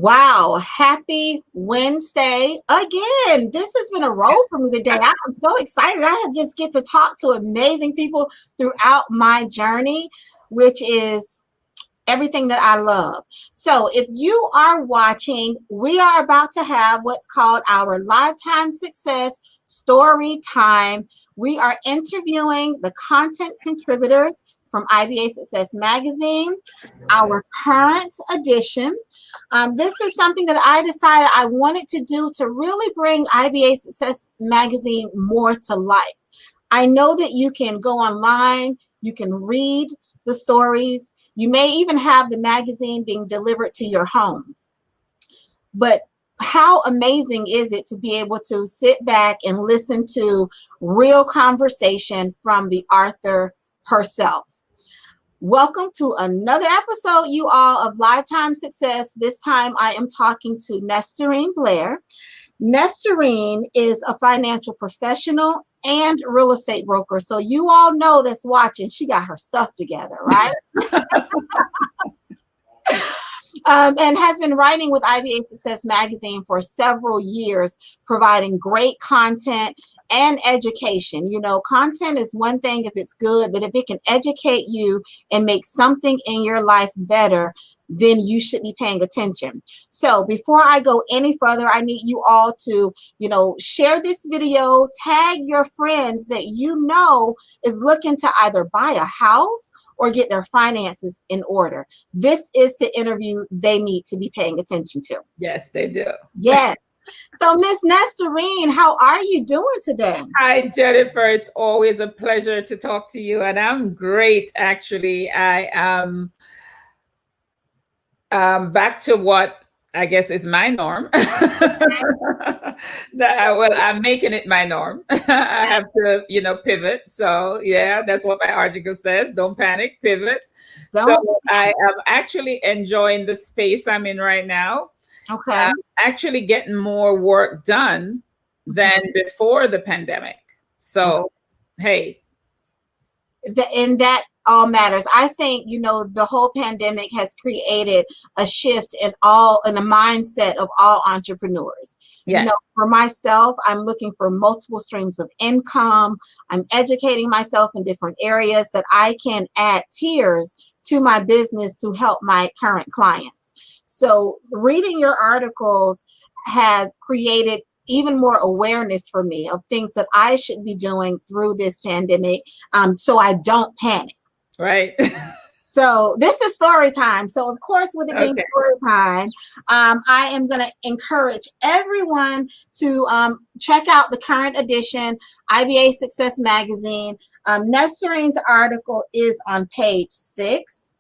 Wow, happy Wednesday again. This has been a roll for me today. I'm so excited. I just get to talk to amazing people throughout my journey, which is everything that I love. So if you are watching, we are about to have what's called our Lifetime Success Story Time. We are interviewing the content contributors from IBA Success Magazine, our current edition. This is something that I decided I wanted to do to really bring IBA Success Magazine more to life. I know that you can go online, you can read the stories, you may even have the magazine being delivered to your home. But how amazing is it to be able to sit back and listen to real conversation from the author herself? Welcome to another episode, you all, of Lifetime Success. This time I am talking to Nesterine Blair. Nesterine is a financial professional and real estate broker. So you all know that's watching, she got her stuff together, right? And has been writing with IBA Success Magazine for several years, providing great content and education. You know, content is one thing if it's good, but if it can educate you and make something in your life better, then you should be paying attention. So before I go any further, I need you all to, share this video, tag your friends that you know is looking to either buy a house or get their finances in order. This is the interview they need to be paying attention to. Yes, they do. Yes. So, Miss Nesterine, how are you doing today? Hi, Jennifer. It's always a pleasure to talk to you, and I'm great, actually. I am back to what I guess is my norm. I'm making it my norm. I have to, pivot. So yeah, that's what my article says. Don't panic, pivot. So I am actually enjoying the space I'm in right now. Okay. I'm actually getting more work done than before the pandemic. So, hey. And that all matters. I think, the whole pandemic has created a shift in the mindset of all entrepreneurs. Yes. For myself, I'm looking for multiple streams of income. I'm educating myself in different areas that I can add tiers to my business to help my current clients. So reading your articles has created even more awareness for me of things that I should be doing through this pandemic, so I don't panic. Right. So this is story time. So of course, with it being story time, I am going to encourage everyone to check out the current edition, IBA Success Magazine. Nesterine's article is on page 6.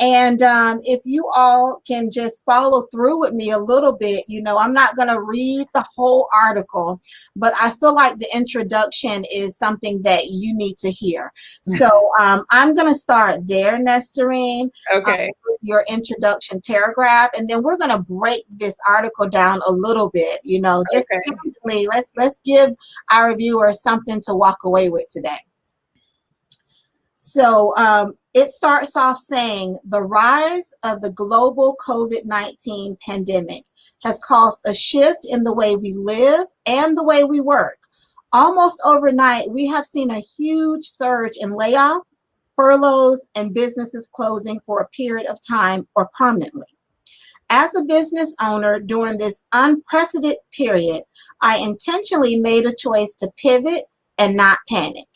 And if you all can just follow through with me a little bit, I'm not going to read the whole article, but I feel like the introduction is something that you need to hear. So I'm going to start there, Nesterine. Okay. Your introduction paragraph, and then we're going to break this article down a little bit, just let's give our viewers something to walk away with today. So it starts off saying the rise of the global COVID-19 pandemic has caused a shift in the way we live and the way we work. Almost overnight, we have seen a huge surge in layoffs, furloughs, and businesses closing for a period of time or permanently. As a business owner during this unprecedented period, I intentionally made a choice to pivot and not panic.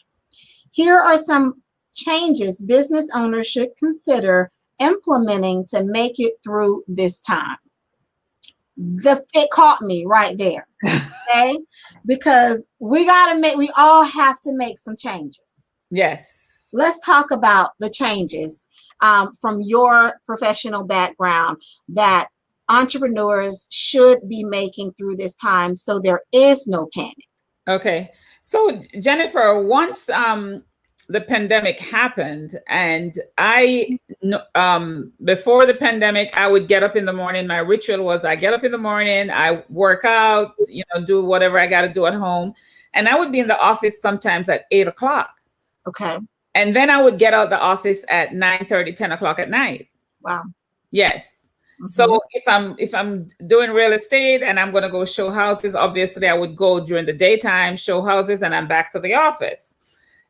Here are some changes business owners should consider implementing to make it through this time. It caught me right there, okay? Because we all have to make some changes. Yes. Let's talk about the changes from your professional background that entrepreneurs should be making through this time so there is no panic. Okay. So Jennifer, once the pandemic happened, and before the pandemic, I would get up in the morning. My ritual was I get up in the morning, I work out, do whatever I got to do at home. And I would be in the office sometimes at 8 o'clock. Okay. And then I would get out the office at 9:30, 10 o'clock at night. Wow. Yes. Mm-hmm. So if I'm doing real estate and I'm going to go show houses, obviously I would go during the daytime, show houses, and I'm back to the office.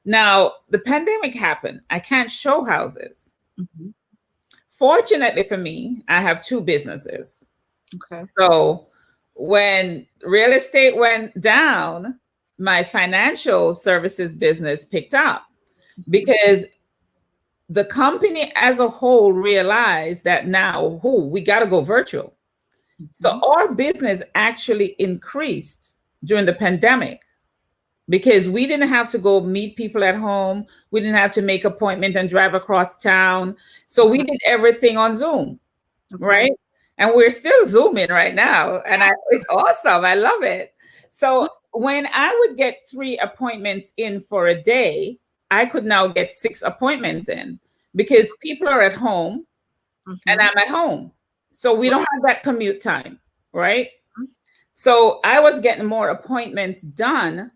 Now the pandemic happened. I can't show houses. Mm-hmm. Fortunately for me, I have two businesses. Okay. So when real estate went down, my financial services business picked up because the company as a whole realized that now, we got to go virtual. So Mm-hmm. our business actually increased during the pandemic because we didn't have to go meet people at home. We didn't have to make appointment and drive across town. So we Okay. did everything on Zoom, Okay. right? And we're still Zooming right now. And it's awesome. I love it. So when I would get 3 appointments in for a day, I could now get 6 appointments in because people are at home and Mm-hmm. I'm at home. So we don't Right. have that commute time, right? So I was getting more appointments done.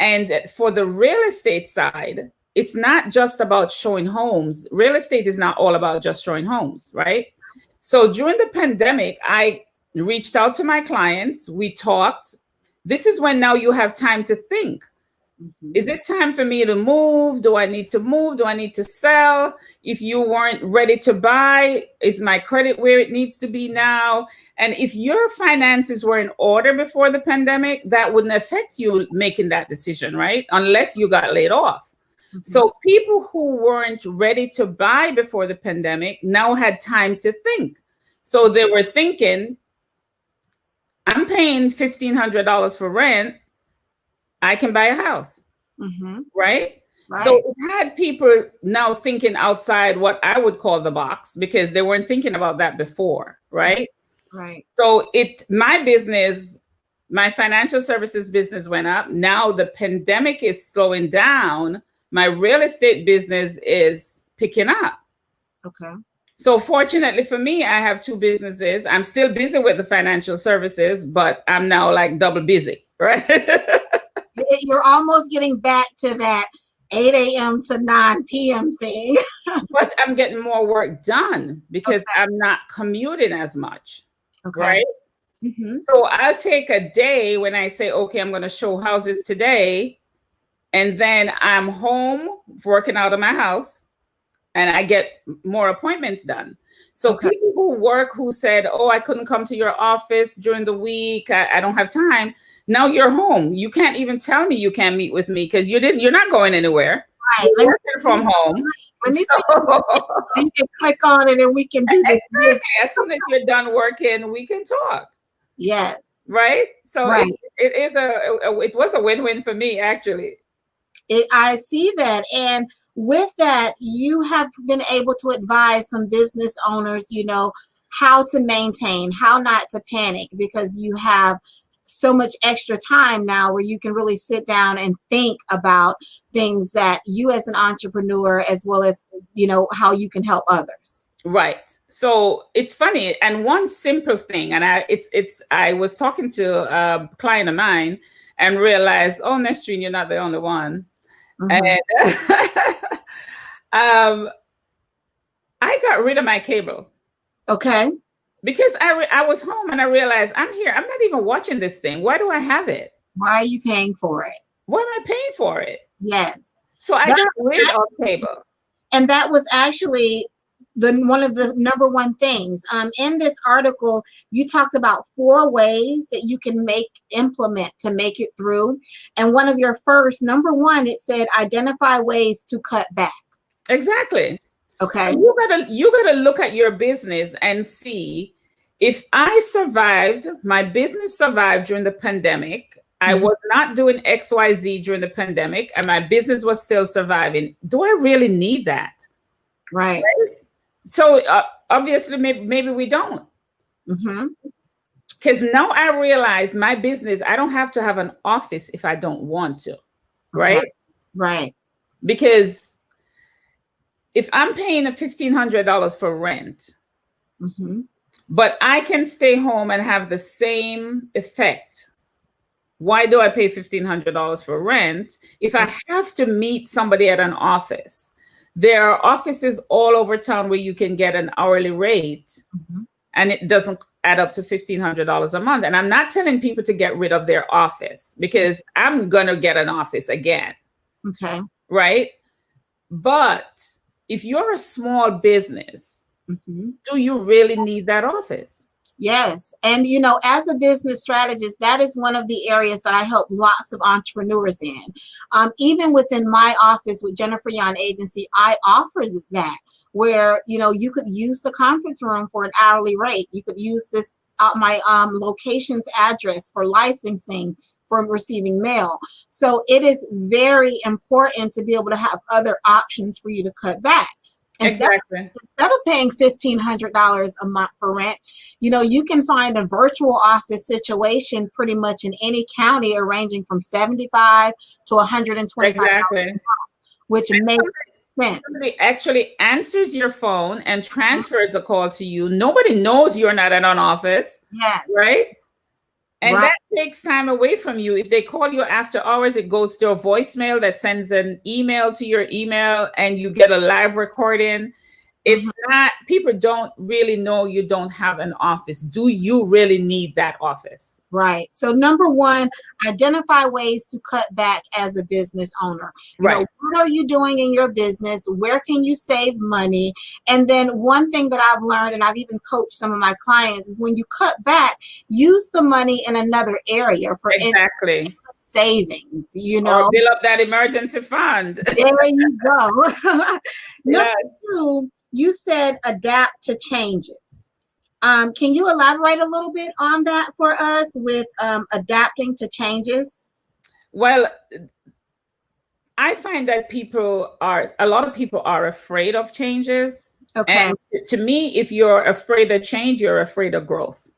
And for the real estate side, it's not just about showing homes. Real estate is not all about just showing homes, right? So during the pandemic, I reached out to my clients. We talked. This is when now you have time to think. Mm-hmm. Is it time for me to move? Do I need to move? Do I need to sell? If you weren't ready to buy, is my credit where it needs to be now? And if your finances were in order before the pandemic, that wouldn't affect you making that decision, right? Unless you got laid off. Mm-hmm. So people who weren't ready to buy before the pandemic now had time to think. So they were thinking, I'm paying $1,500 for rent. I can buy a house. Mm-hmm. Right? So Right. it had people now thinking outside what I would call the box because they weren't thinking about that before, right? Right. So my business, my financial services business went up. Now the pandemic is slowing down. My real estate business is picking up. Okay. So fortunately for me, I have two businesses. I'm still busy with the financial services, but I'm now like double busy, right? You're almost getting back to that 8 a.m. to 9 p.m. thing. But I'm getting more work done because Okay. I'm not commuting as much, Okay. right? Mm-hmm. So I'll take a day when I say, okay, I'm going to show houses today. And then I'm home working out of my house and I get more appointments done. So Okay. people who work who said, oh, I couldn't come to your office during the week. I don't have time. Now you're home. You can't even tell me you can't meet with me because you're not going anywhere. Right. You're working from home. Let me see. So, You can click on it and we can do this. exactly. As soon as you're done working, we can talk. Yes. Right. So Right. it was a win-win for me, actually. I see that. And with that, you have been able to advise some business owners, how to maintain, how not to panic, because you have so much extra time now where you can really sit down and think about things that you as an entrepreneur, as well as, how you can help others. Right. So it's funny. And one simple thing, and I was talking to a client of mine and realized, oh, Nesterine, you're not the only one. Mm-hmm. And I got rid of my cable. Okay. Because I was home and I realized I'm here. I'm not even watching this thing. Why do I have it? Why are you paying for it? Why am I paying for it? Yes. So I got rid of cable. And that was actually one of the number one things. In this article, you talked about 4 ways that you can implement to make it through. And one of your first, number 1, it said identify ways to cut back. Exactly. Okay. You gotta look at your business and see if my business survived during the pandemic. I was not doing XYZ during the pandemic and my business was still surviving. Do I really need that? Right. So obviously maybe we don't. Because now I realize my business, I don't have to have an office if I don't want to. Right. Okay. Right. Because if I'm paying $1,500 for rent, but I can stay home and have the same effect, why do I pay $1,500 for rent if I have to meet somebody at an office? There are offices all over town where you can get an hourly rate and it doesn't add up to $1,500 a month. And I'm not telling people to get rid of their office, because I'm going to get an office again. Okay. Right? But if you're a small business, do you really need that office? Yes. And, as a business strategist, that is one of the areas that I help lots of entrepreneurs in. Even within my office with Jennifer Yon Agency, I offer that, where, you could use the conference room for an hourly rate. You could use this, my location's address for licensing, from receiving mail. So it is very important to be able to have other options for you to cut back. Instead of paying $1,500 a month for rent, you can find a virtual office situation pretty much in any county, ranging from $75 to $125, which makes sense. Somebody actually answers your phone and transfers the call to you. Nobody knows you're not at an office. Yes. Right? And that takes time away from you. If they call you after hours, it goes to a voicemail that sends an email to your email, and you get a live recording. It's not, people don't really know you don't have an office. Do you really need that office? Right. So number one, identify ways to cut back as a business owner. What are you doing in your business? Where can you save money? And then one thing that I've learned, and I've even coached some of my clients, is when you cut back, use the money in another area for savings, Or build up that emergency fund. There you go. Number two, you said adapt to changes. Can you elaborate a little bit on that for us with adapting to changes? Well, I find that a lot of people are afraid of changes. Okay. And to me, if you're afraid of change, you're afraid of growth.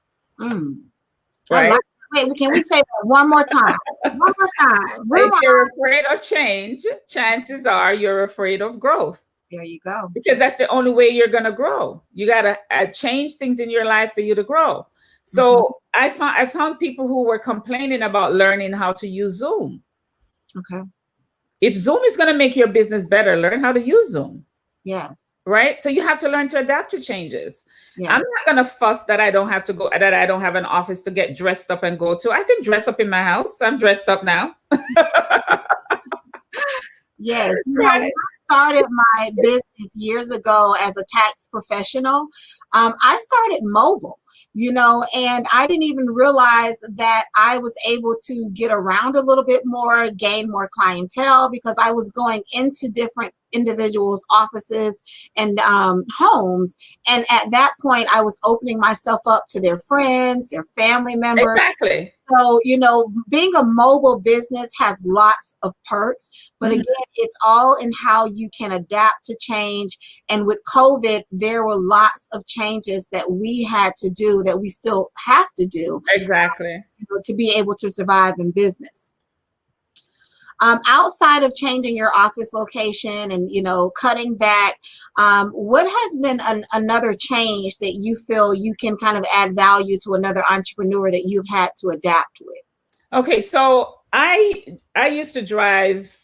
Right? Wait, can we say that one more time? One more time. If you're afraid of change, chances are you're afraid of growth. There you go. Because that's the only way you're going to grow. You got to change things in your life for you to grow. So I found people who were complaining about learning how to use Zoom. Okay. If Zoom is going to make your business better, learn how to use Zoom. Yes. Right. So you have to learn to adapt to changes. Yes. I'm not going to fuss that I don't have an office to get dressed up and go to. I can dress up in my house. I'm dressed up now. Yes. Right. Started my business years ago as a tax professional. I started mobile, and I didn't even realize that I was able to get around a little bit more, gain more clientele, because I was going into different individuals' offices and homes. And at that point, I was opening myself up to their friends, their family members. Exactly. So, being a mobile business has lots of perks, but again, it's all in how you can adapt to change. And with COVID, there were lots of changes that we had to do, that we still have to do. Exactly. To be able to survive in business. Outside of changing your office location and, cutting back, what has been another change that you feel you can kind of add value to another entrepreneur that you've had to adapt with? Okay, so I used to drive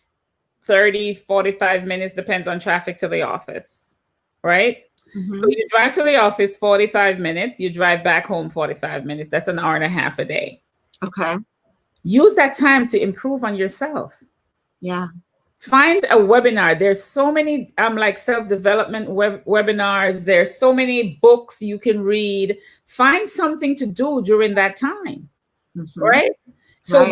30, 45 minutes, depends on traffic, to the office, right? So you drive to the office 45 minutes, you drive back home 45 minutes. That's an hour and a half a day. Okay. Use that time to improve on yourself. Yeah. Find a webinar. There's so many self-development webinars. There's so many books you can read. Find something to do during that time. Right? So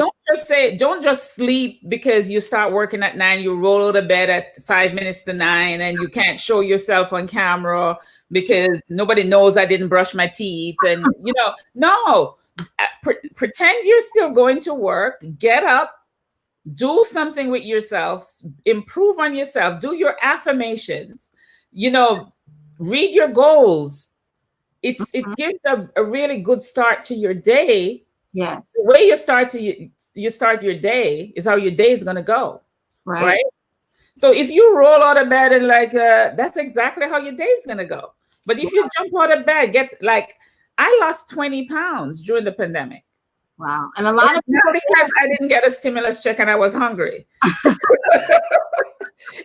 don't just sleep because you start working at 9, you roll out of bed at 5 minutes to 9, and you can't show yourself on camera because nobody knows I didn't brush my teeth. And no. Pretend you're still going to work, get up, do something with yourself, improve on yourself, do your affirmations, read your goals. It gives a really good start to your day. Yes. The way you start your day is how your day is going to go. Right. So if you roll out of bed and that's exactly how your day is going to go. But if you jump out of bed, I lost 20 pounds during the pandemic. Wow. And a lot of people, because I didn't get a stimulus check and I was hungry.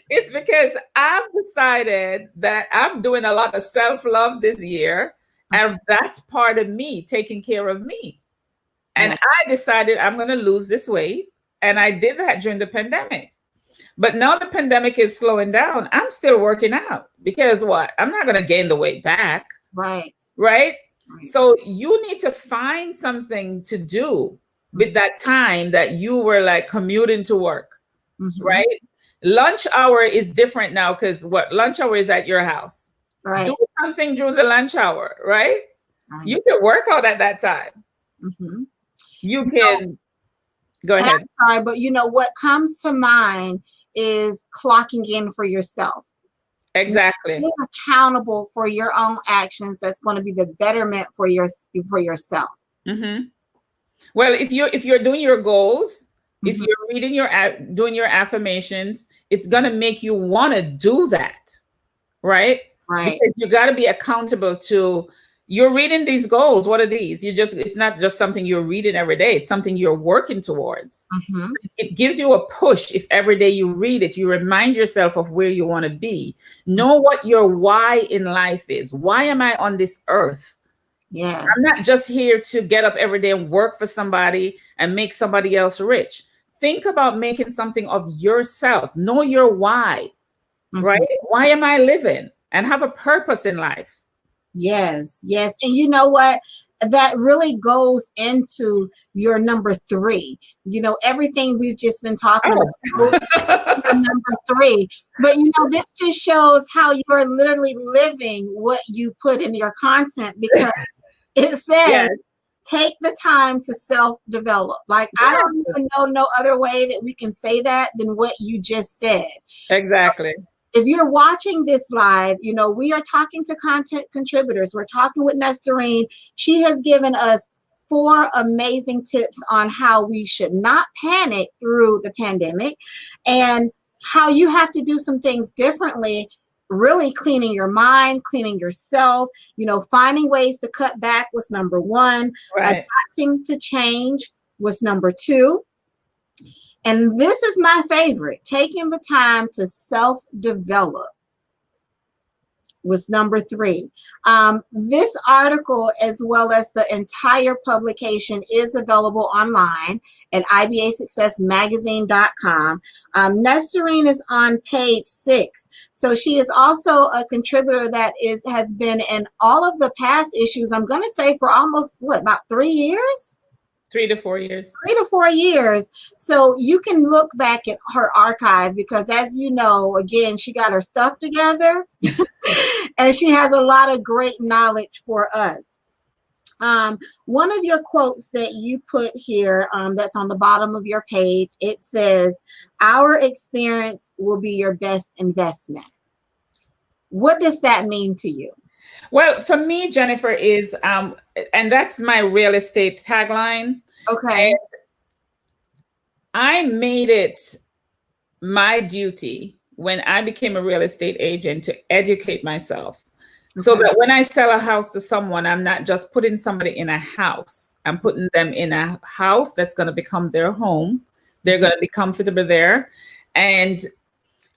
It's because I've decided that I'm doing a lot of self-love this year, And that's part of me taking care of me. And Yeah. I decided I'm going to lose this weight. And I did that during the pandemic. But now the pandemic is slowing down. I'm still working out because what? I'm not going to gain the weight back. Right. Right. Right. So you need to find something to do with that time that you were like commuting to work. Right. Lunch hour is different now because what? Lunch hour is at your house. Right. Do something during the lunch hour. Right. You can work out at that time. You can go ahead. I'm sorry, but what comes to mind is clocking in for yourself. Exactly. Being accountable for your own actions. That's going to be the betterment for yourself. Well, if you're doing your goals, if you're reading doing your affirmations, it's going to make you want to do that. Right. Because you got to be accountable to. You're reading these goals. What are these? It's not just something you're reading every day. It's something you're working towards. It gives you a push. If every day you read it, you remind yourself of where you want to be. Know what your why in life is. Why am I on this earth? Yes. I'm not just here to get up every day and work for somebody and make somebody else rich. Think about making something of yourself. Know your why, right? Why am I living? And have a purpose in life. Yes, yes. And you know what? That really goes into your number 3. Everything we've just been talking about number 3. But this just shows how you're literally living what you put in your content, because it says take the time to self-develop. Like, I don't even know no other way that we can say that than what you just said. Exactly. If you're watching this live, we are talking to content contributors. We're talking with Nesterine. She has given us 4 amazing tips on how we should not panic through the pandemic, and how you have to do some things differently, really cleaning your mind, cleaning yourself, finding ways to cut back was number 1. Right. Adapting to change was number 2. And this is my favorite. Taking the time to self-develop was number 3. This article, as well as the entire publication, is available online at IBA Success Magazine.com. Nesterine is on page 6. So she is also a contributor that has been in all of the past issues, I'm going to say for almost, about 3 years? 3 to 4 years. 3 to 4 years. So you can look back at her archive, because as you know, again, she got her stuff together and she has a lot of great knowledge for us. One of your quotes that you put here, that's on the bottom of your page, it says, "Our experience will be your best investment." What does that mean to you? Well, for me, Jennifer, is and that's my real estate tagline. Okay. And I made it my duty when I became a real estate agent to educate myself. So that when I sell a house to someone, I'm not just putting somebody in a house. I'm putting them in a house that's going to become their home. They're going to be comfortable there. And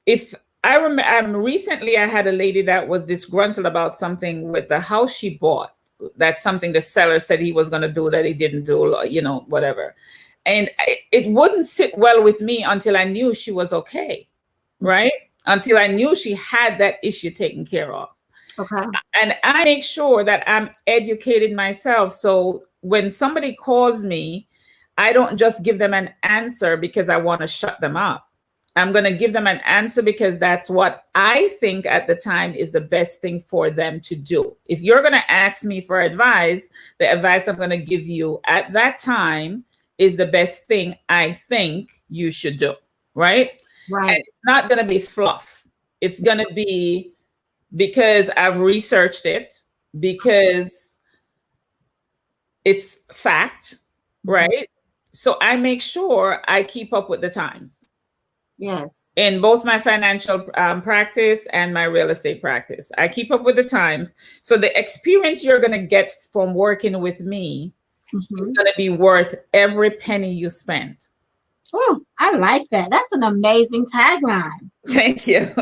if I remember, recently I had a lady that was disgruntled about something with the house she bought. That's something the seller said he was going to do that he didn't do, whatever. And it wouldn't sit well with me until I knew she was okay, right? Until I knew she had that issue taken care of. Okay. And I make sure that I'm educating myself. So when somebody calls me, I don't just give them an answer because I want to shut them up. I'm going to give them an answer because that's what I think at the time is the best thing for them to do. If you're going to ask me for advice, the advice I'm going to give you at that time is the best thing I think you should do. Right? Right. And it's not going to be fluff. It's going to be because I've researched it, because it's fact, right? So I make sure I keep up with the times. Yes. In both my financial practice and my real estate practice, I keep up with the times. So the experience you're going to get from working with me is going to be worth every penny you spend. Oh, I like that. That's an amazing tagline. Thank you.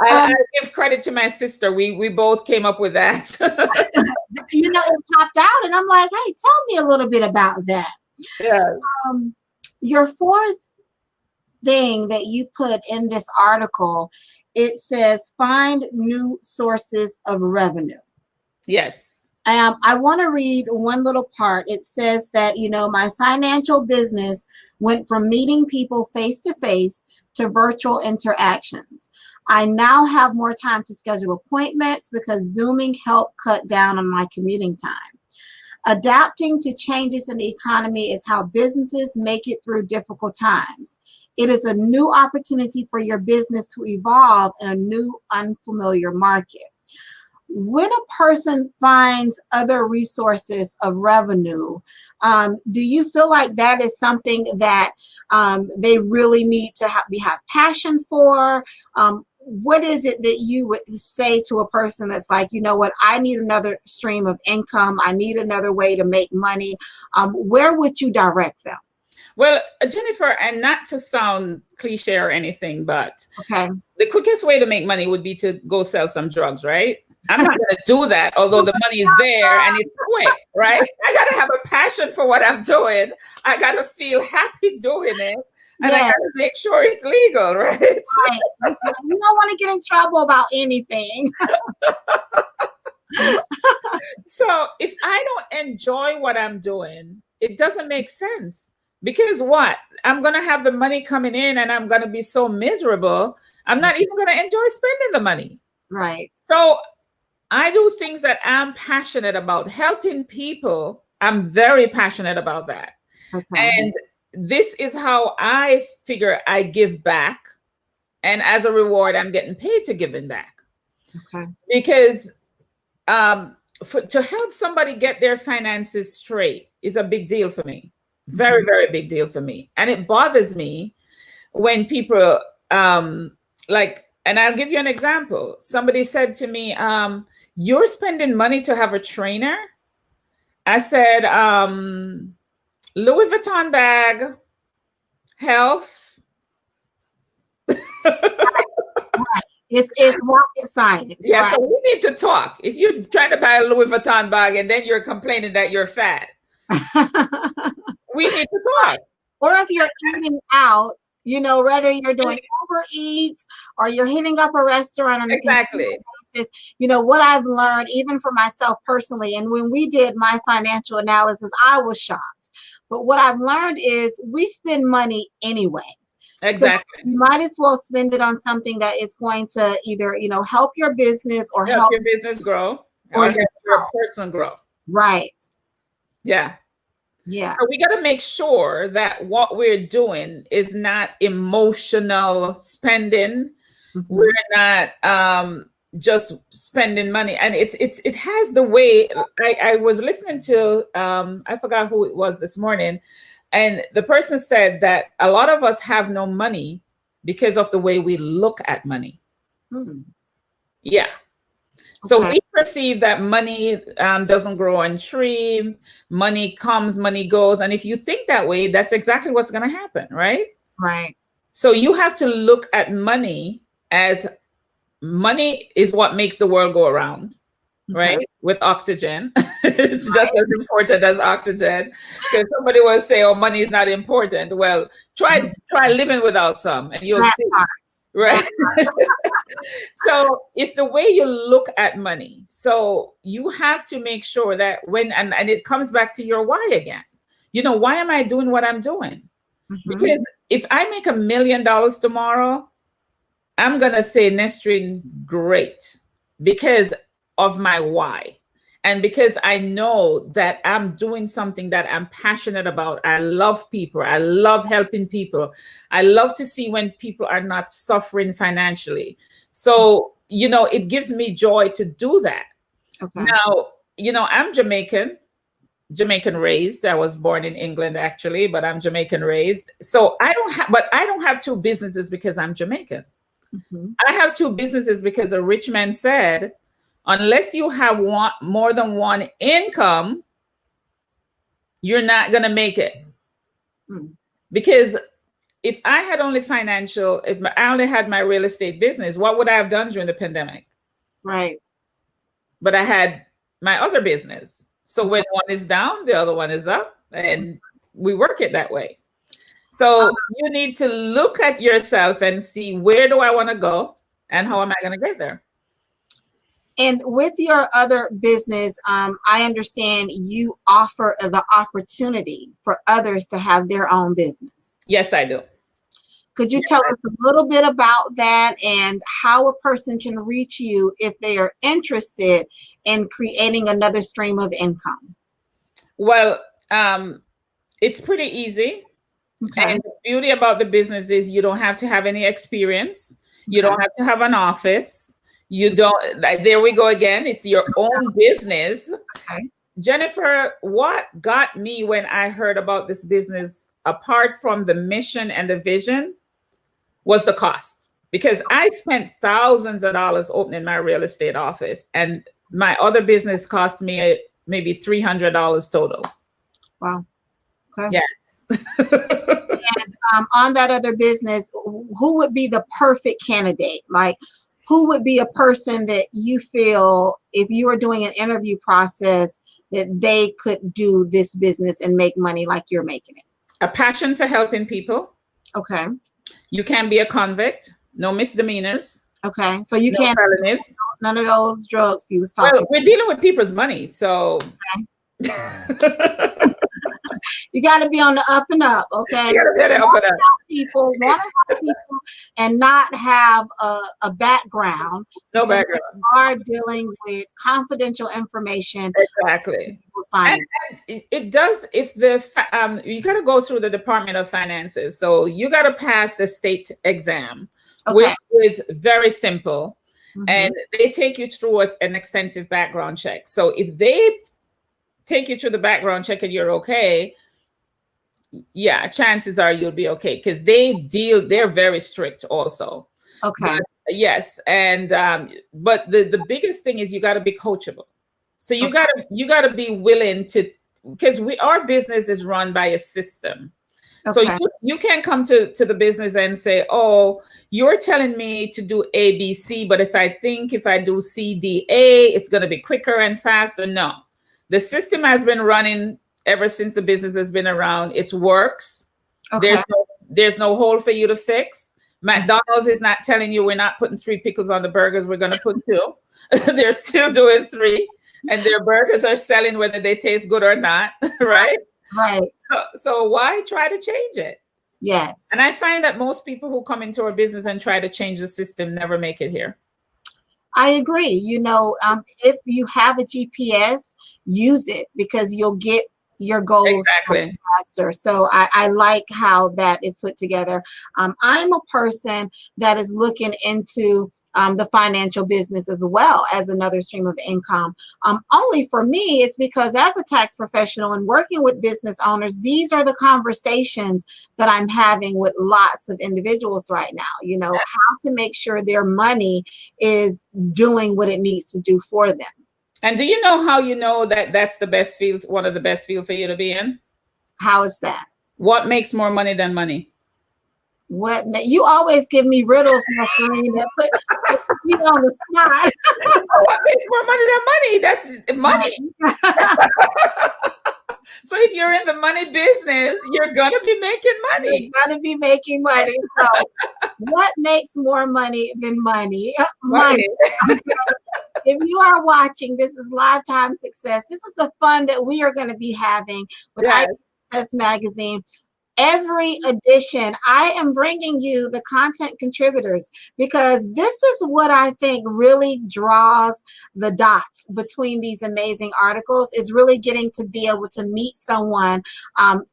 I give credit to my sister. We both came up with that. It popped out, and I'm like, hey, tell me a little bit about that. Yeah. Your fourth thing that you put in this article, it says find new sources of revenue. Yes. I want to read one little part. It says that, my financial business went from meeting people face to face to virtual interactions. I now have more time to schedule appointments because Zooming helped cut down on my commuting time. Adapting to changes in the economy is how businesses make it through difficult times. It is a new opportunity for your business to evolve in a new, unfamiliar market. When a person finds other resources of revenue, do you feel like that is something that they really need to have passion for? What is it that you would say to a person that's like, you know what, I need another stream of income. I need another way to make money. Where would you direct them? Well, Jennifer, and not to sound cliche or anything, but okay, the quickest way to make money would be to go sell some drugs, right? I'm not going to do that, although the money is there and it's quick, right? I got to have a passion for what I'm doing. I got to feel happy doing it. And I got to make sure it's legal, right? Right. You don't want to get in trouble about anything. So if I don't enjoy what I'm doing, it doesn't make sense. Because what? I'm going to have the money coming in and I'm going to be so miserable. I'm not even going to enjoy spending the money. Right. So I do things that I'm passionate about. Helping people, I'm very passionate about that. Okay. And this is how I figure I give back. And as a reward, I'm getting paid to giving back. Okay. Because to help somebody get their finances straight is a big deal for me. Very, very big deal for me. And it bothers me when people and I'll give you an example. Somebody said to me, you're spending money to have a trainer? I said, Louis Vuitton bag, health. It's rocket science. Yeah, right? So we need to talk. If you're trying to buy a Louis Vuitton bag and then you're complaining that you're fat, we need to talk. Or if you're eating out, whether you're doing Uber Eats or you're hitting up a restaurant on a exactly basis, what I've learned, even for myself personally, and when we did my financial analysis, I was shocked. But what I've learned is we spend money anyway. Exactly. So you might as well spend it on something that is going to either, help your business or help your business grow or help your person grow. Right. Yeah. Yeah. So we got to make sure that what we're doing is not emotional spending. We're not just spending money. And it has the way I was listening to, I forgot who it was this morning. And the person said that a lot of us have no money because of the way we look at money. Yeah. So we perceive that money doesn't grow on tree, money comes, money goes. And if you think that way, that's exactly what's going to happen, right? Right. So you have to look at money as money is what makes the world go around, right? With oxygen. It's just as important as oxygen. Because somebody will say, oh, money is not important. Well, try living without some and you'll see. Right. So it's the way you look at money. So you have to make sure that and it comes back to your why again. Why am I doing what I'm doing? Because if I make $1 million tomorrow, I'm going to say, Nesterine, great, because of my why. And because I know that I'm doing something that I'm passionate about. I love people. I love helping people. I love to see when people are not suffering financially. So, it gives me joy to do that. Okay. Now, I'm Jamaican raised. I was born in England, actually, but I'm Jamaican raised. So I don't have two businesses because I'm Jamaican. I have two businesses because a rich man said, unless you have more than one income, you're not going to make it. Because if I had only if I only had my real estate business, what would I have done during the pandemic? Right. But I had my other business. So when one is down, the other one is up, and we work it that way. So you need to look at yourself and see, where do I want to go and how am I going to get there? And with your other business, I understand you offer the opportunity for others to have their own business. Yes, I do. Could you tell us a little bit about that and how a person can reach you if they are interested in creating another stream of income? Well, it's pretty easy. Okay. And the beauty about the business is you don't have to have any experience. You don't have to have an office. You don't, there we go again. It's your own business. Okay. Jennifer, what got me when I heard about this business, apart from the mission and the vision, was the cost. Because I spent thousands of dollars opening my real estate office, and my other business cost me maybe $300 total. Wow. Okay. Yes. And on that other business, who would be the perfect candidate? Like, who would be a person that you feel, if you were doing an interview process, that they could do this business and make money like you're making it? A passion for helping people. Okay. You can't be a convict. No misdemeanors. Okay. So you No can't felonies. None of those drugs you was talking Well, we're dealing with people's money, so you got to be on the up and up. Okay. People want to help people and not have a background. No background. You are dealing with confidential information. Exactly. And it does, if the you got to go through the Department of Finances, so you got to pass the state exam, which is very simple. And they take you through an extensive background check. So if they take you through the background check and you're okay, yeah, chances are you'll be okay, because they're very strict also. Okay. But, yes. And but the biggest thing is you got to be coachable. So you gotta be willing to, because our business is run by a system. So you can't come to the business and say, oh, you're telling me to do A, B, C, but if I do C, D, A, it's going to be quicker and faster. No, the system has been running ever since the business has been around. It works. There's no hole for you to fix. McDonald's is not telling you, we're not putting 3 pickles on the burgers, we're going to put 2. They're still doing 3, and their burgers are selling whether they taste good or not. Right. Right. So why try to change it? Yes. And I find that most people who come into our business and try to change the system never make it here. I agree. You know, if you have a GPS, use it, because you'll get your goals faster. So I like how that is put together. I'm a person that is looking into the financial business as well as another stream of income. Only for me, it's because as a tax professional and working with business owners, these are the conversations that I'm having with lots of individuals right now. You know, how to make sure their money is doing what it needs to do for them. And do you know how you know that that's the best field, one of the best fields for you to be in? How is that? What makes more money than money? You always give me riddles, Nesterine, that put me on the spot. What makes more money than money? That's money. So if you're in the money business, you're gonna be making money. You're gonna be making money. So what makes more money than money? Money. If you are watching, this is Lifetime Success. This is a fun that we are going to be having with IBA Success Magazine. Every edition, I am bringing you the content contributors, because this is what I think really draws the dots between these amazing articles, is really getting to be able to meet someone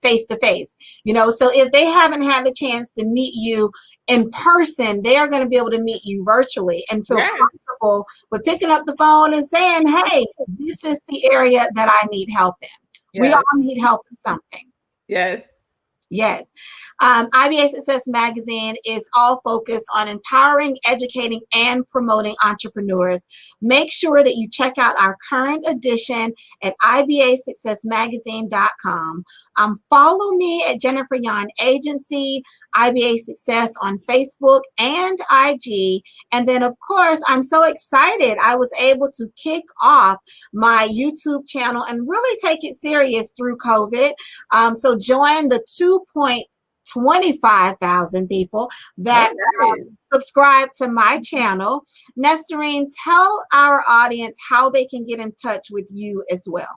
face to face. You know, so if they haven't had the chance to meet you in person, they are going to be able to meet you virtually and feel comfortable with picking up the phone and saying, hey, this is the area that I need help in. We all need help in something. Yes. Yes. IBA Success Magazine is all focused on empowering, educating, and promoting entrepreneurs. Make sure that you check out our current edition at IBASuccessMagazine.com. Follow me at Jennifer Yon Agency, IBA Success on Facebook and IG. And then, of course, I'm so excited. I was able to kick off my YouTube channel and really take it serious through COVID. So join the 2.25 thousand people that subscribe to my channel. Nesterine, tell our audience how they can get in touch with you as well.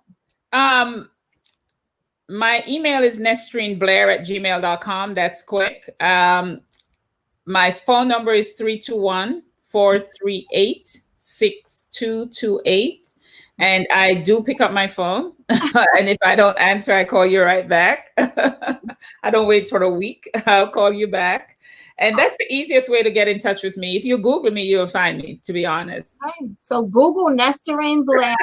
My email is nesterineblair@gmail.com. That's quick. My phone number is 321-438-6228. And I do pick up my phone. And if I don't answer, I call you right back. I don't wait for a week. I'll call you back. And that's the easiest way to get in touch with me. If you Google me, you'll find me, to be honest. Okay. So Google Nesterine Blair.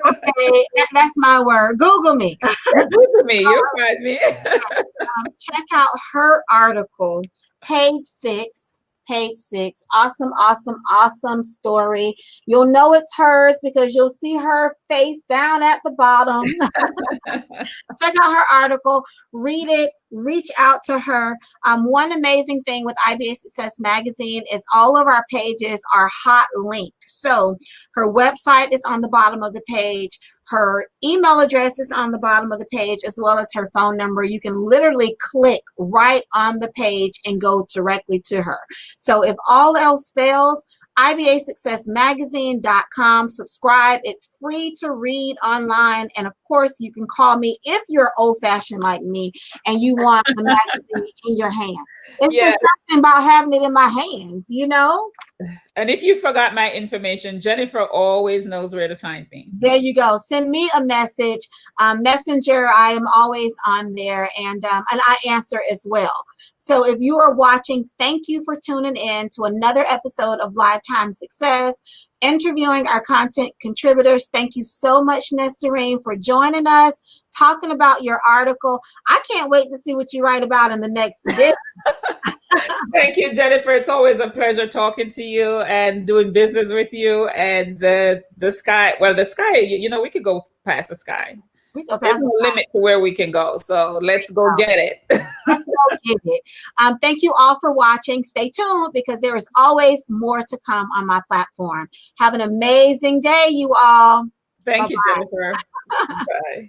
Okay, that's my word. Google me. Google me. You'll find me. Check out her article, page 6. Page 6. Awesome, awesome, awesome story. You'll know it's hers because you'll see her face down at the bottom. Check out her article, read it, reach out to her. One amazing thing with IBA Success Magazine is all of our pages are hot linked. So her website is on the bottom of the page. Her email address is on the bottom of the page, as well as her phone number. You can literally click right on the page and go directly to her. So if all else fails, IBASuccessMagazine.com. Subscribe. It's free to read online. And of course, you can call me if you're old-fashioned like me and you want the magazine in your hand. It's just something about having it in my hands, you know? And if you forgot my information, Jennifer always knows where to find me. There you go. Send me a message. Messenger, I am always on there, and I answer as well. So if you are watching, thank you for tuning in to another episode of Lifetime Success, interviewing our content contributors. Thank you so much, Nesterine, for joining us, talking about your article. I can't wait to see what you write about in the next edition. Thank you, Jennifer. It's always a pleasure talking to you and doing business with you. And the sky, well, the sky, you know, we could go past the sky. There's no limit to where we can go. So let's go get it. Let's go get it. Thank you all for watching. Stay tuned because there is always more to come on my platform. Have an amazing day, you all. Thank you, Jennifer. Bye.